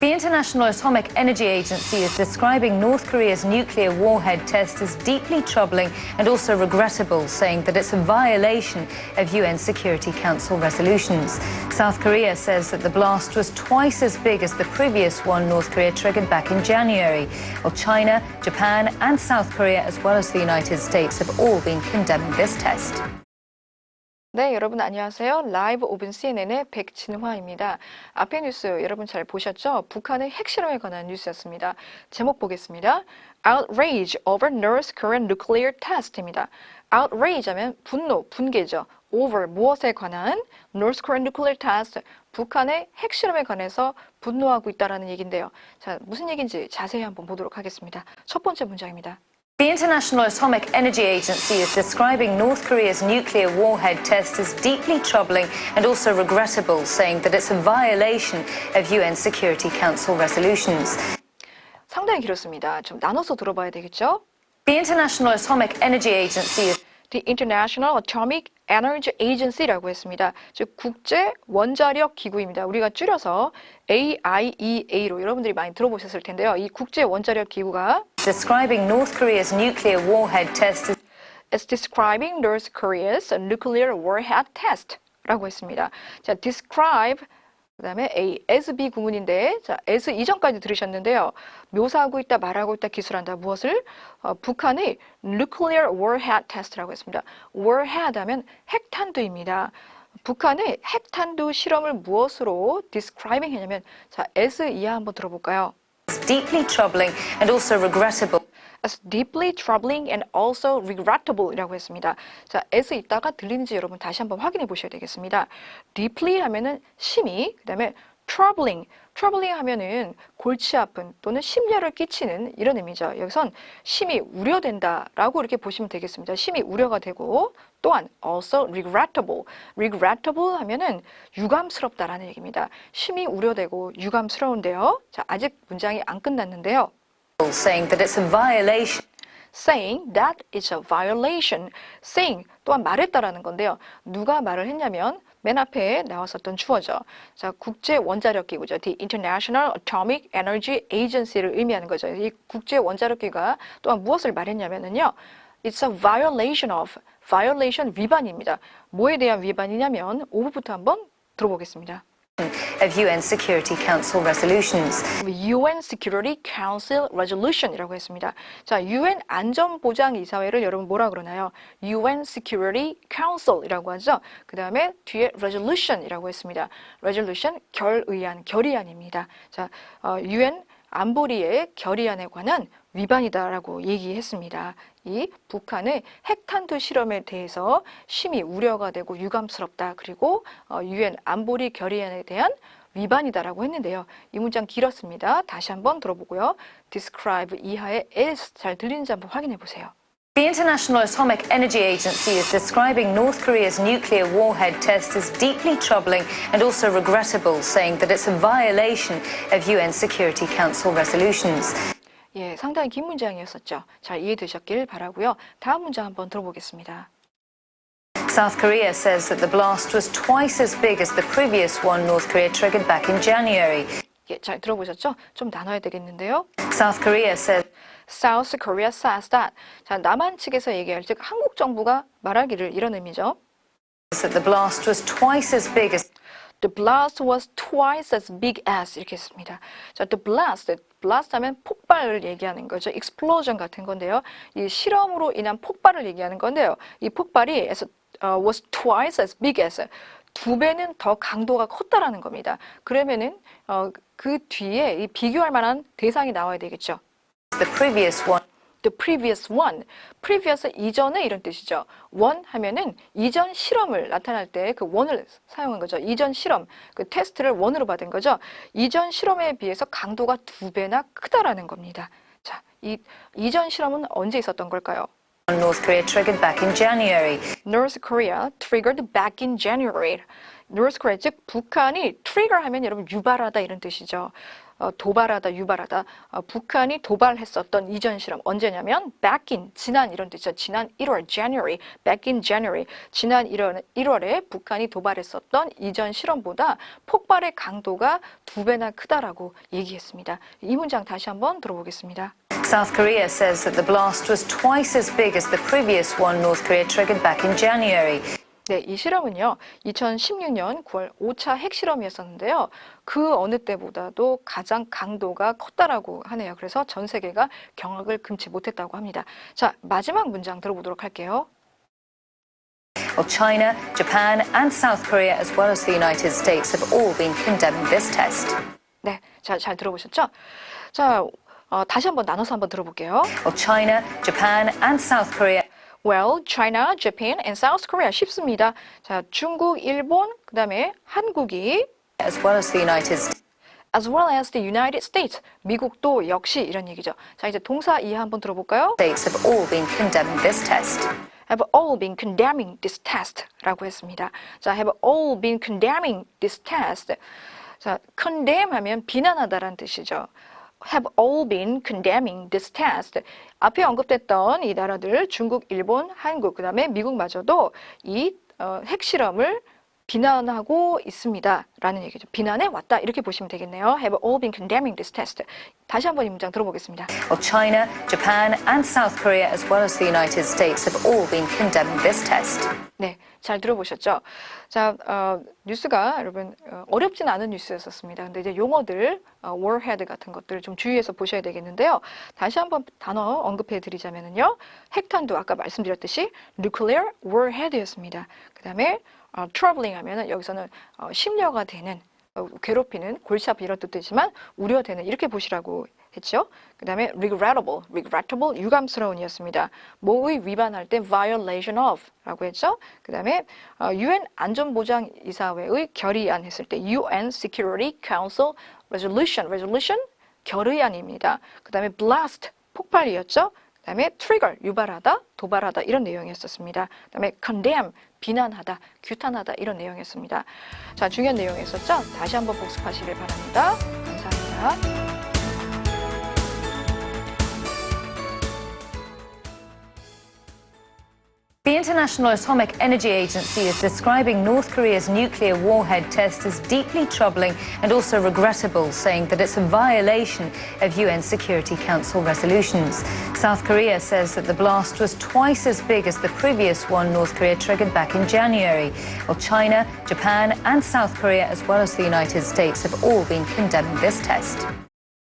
The International Atomic Energy Agency is describing North Korea's nuclear warhead test as deeply troubling and also regrettable, saying that it's a violation of UN Security Council resolutions. South Korea says that the blast was twice as big as the previous one North Korea triggered back in January, while China, Japan and South Korea, as well as the United States, have all been condemning this test. 네, 여러분 안녕하세요. 라이브 오븐 CNN의 백진화입니다. 앞의 뉴스 여러분 잘 보셨죠? 북한의 핵실험에 관한 뉴스였습니다. 제목 보겠습니다. Outrage over North Korean nuclear test입니다. Outrage 하면 분노, 분개죠. over 무엇에 관한 North Korean nuclear test, 북한의 핵실험에 관해서 분노하고 있다라는 얘기인데요. 자, 무슨 얘기인지 자세히 한번 보도록 하겠습니다. 첫 번째 문장입니다. The International Atomic Energy Agency is describing North Korea's nuclear warhead test as deeply troubling and also regrettable, saying that it's a violation of UN Security Council resolutions. 상당히 길었습니다. 좀 나눠서 들어봐야 되겠죠? The International Atomic Energy Agency is The International Atomic Energy Agency라고 했습니다. 즉 국제 원자력 기구입니다. 우리가 줄여서 AIEA로 여러분들이 많이 들어보셨을 텐데요. 이 국제 원자력 기구가 describing North Korea's nuclear warhead test is describing North Korea's nuclear warhead test라고 했습니다. 자, describe 그다음에 A, as B 구문인데, 자, as 이전까지 들으셨는데요. 묘사하고 있다, 말하고 있다, 기술한다. 무엇을? 북한의 nuclear warhead test라고 했습니다. warhead 하면 핵탄두입니다. 북한의 핵탄두 실험을 무엇으로 describing 했냐면, 자, as 이하 한번 들어볼까요? deeply troubling and also regrettable. as deeply troubling and also regrettable이라고 했습니다. 자, as 있다가 들리는지 여러분 다시 한번 확인해 보셔야 되겠습니다. deeply 하면은 심히, 그다음에 troubling 하면은 골치 아픈 또는 심려를 끼치는 이런 의미죠. 여기선 심히 우려된다라고 이렇게 보시면 되겠습니다. 심히 우려가 되고 또한 also regrettable 하면은 유감스럽다라는 얘기입니다. 심히 우려되고 유감스러운데요. 자, 아직 문장이 안 끝났는데요. saying that it's a violation. saying that it's a violation. saying 또한 말했다라는 건데요. 누가 말을 했냐면 맨 앞에 나왔었던 주어죠. 자, 국제 원자력 기구죠. The International Atomic Energy Agency를 의미하는 거죠. 이 국제 원자력 기구가 또한 무엇을 말했냐면요. It's a violation of, violation 위반입니다. 뭐에 대한 위반이냐면 5부부터 한번 들어보겠습니다. of UN Security Council resolutions. UN Security Council Resolution이라고 했습니다. 자, UN 안전보장이사회를 여러분 뭐라 그러나요? UN Security Council이라고 하죠. 그 다음에 뒤에 Resolution이라고 했습니다. Resolution 결의안, 결의안입니다. 자, UN 안보리의 결의안에 관한 위반이다라고 얘기했습니다. 이 북한의 핵탄두 실험에 대해서 심히 우려가 되고 유감스럽다. 그리고 UN 안보리 결의안에 대한 위반이다라고 했는데요. 이 문장 길었습니다. 다시 한번 들어보고요. describe 이하의 as 잘 들리는지 한번 확인해 보세요. The International Atomic Energy Agency is describing North Korea's nuclear warhead test as deeply troubling and also regrettable, saying that it's a violation of UN Security Council resolutions. 예, 상당히 긴 문장이었었죠. 잘 이해되셨길 바라고요. 다음 문장 한번 들어보겠습니다. South Korea says that the blast was twice as big as the previous one North Korea triggered back in January. 예, 잘 들어보셨죠? 좀 나눠야 되겠는데요. South Korea says that. 자, 남한 측에서 얘기할 즉 한국 정부가 말하기를 이런 의미죠. that the blast was twice as big as The blast was twice as big as 이렇게 했습니다. 자, the blast 하면 폭발을 얘기하는 거죠. explosion 같은 건데요. 이 실험으로 인한 폭발을 얘기하는 건데요. 이 폭발이 was twice as big as 두 배는 더 강도가 컸다라는 겁니다. 그러면은 그 뒤에 이 비교할 만한 대상이 나와야 되겠죠. the previous one. The previous 이전에 이런 뜻이죠. one 하면은 이전 실험을 나타날 때 그 one을 사용한 거죠. 이전 실험, 그 테스트를 one으로 받은 거죠. 이전 실험에 비해서 강도가 두 배나 크다라는 겁니다. 자, 이 이전 실험은 언제 있었던 걸까요? North Korea triggered back in January. North Korea triggered back in January. North Korea 즉 북한이 trigger 하면 여러분 유발하다 이런 뜻이죠. 도발하다, 유발하다. 북한이 도발했었던 이전 실험 언제냐면 back in 지난 이런 뜻이죠. 지난 1월 January, back in January. 지난 1월에 북한이 도발했었던 이전 실험보다 폭발의 강도가 2배나 크다라고 얘기했습니다. 이 문장 다시 한번 들어보겠습니다. South Korea says that the blast was twice as big as the previous one North Korea triggered back in January. 네, 이 실험은요, 2016년 9월 5차 핵실험이었었는데요. 그 어느 때보다도 가장 강도가 컸다라고 하네요. 그래서 전 세계가 경악을 금치 못했다고 합니다. 자, 마지막 문장 들어보도록 할게요. Well, China, Japan, and South Korea, as well as the United States, have all been condemning this test. 네, 잘 들어보셨죠? 자, 다시 한번 나눠서 한번 들어볼게요. Well, China, Japan, and South Korea. Well, China, Japan, and South Korea 쉽습니다. 자, 중국, 일본, 그다음에 한국이 As well as the United States. as well as the United States. 미국도 역시 이런 얘기죠. 자, 이제 동사 이해 한번 들어볼까요? States have all been condemning this test. have all been condemning this test 라고 했습니다. 자, have all been condemning this test. 자, condemn 하면 비난하다라는 뜻이죠. have all been condemning this test. 앞에 언급됐던 이 나라들 중국, 일본, 한국, 그다음에 미국마저도 이 핵실험을 비난하고 있습니다. 라는 얘기죠. 비난해 왔다. 이렇게 보시면 되겠네요. have all been condemning this test. 다시 한번 이 문장 들어보겠습니다. Well, China, Japan, and South Korea, as well as the United States, have all been condemning this test. 네, 잘 들어보셨죠? 자, 뉴스가 여러분 어렵진 않은 뉴스였었습니다. 근데 이제 용어들, warhead 같은 것들 좀 주의해서 보셔야 되겠는데요. 다시 한번 단어 언급해 드리자면요. 핵탄두 아까 말씀드렸듯이 nuclear warhead였습니다. 그다음에 troubling 하면은 여기서는 심려가 되는 괴롭히는 골치 아픈 이런 뜻도 있지만 우려되는 이렇게 보시라고 했죠. 그 다음에 regrettable 유감스러운이었습니다. 뭐의 위반할 때 violation of 라고 했죠. 그 다음에 UN 안전보장이사회의 결의안 했을 때 UN Security Council Resolution 결의안입니다. 그 다음에 blast 폭발이었죠. 그 다음에 trigger 유발하다, 도발하다 이런 내용이었었습니다. 그 다음에 condemn 비난하다, 규탄하다 이런 내용이었습니다. 자, 중요한 내용이었었죠? 다시 한번 복습하시길 바랍니다. 감사합니다. The International Atomic Energy Agency is describing North Korea's nuclear warhead test as deeply troubling and also regrettable, saying that it's a violation of UN Security Council resolutions. South Korea says that the blast was twice as big as the previous one North Korea triggered back in January. While China, Japan, and South Korea, as well as the United States, have all been condemning this test.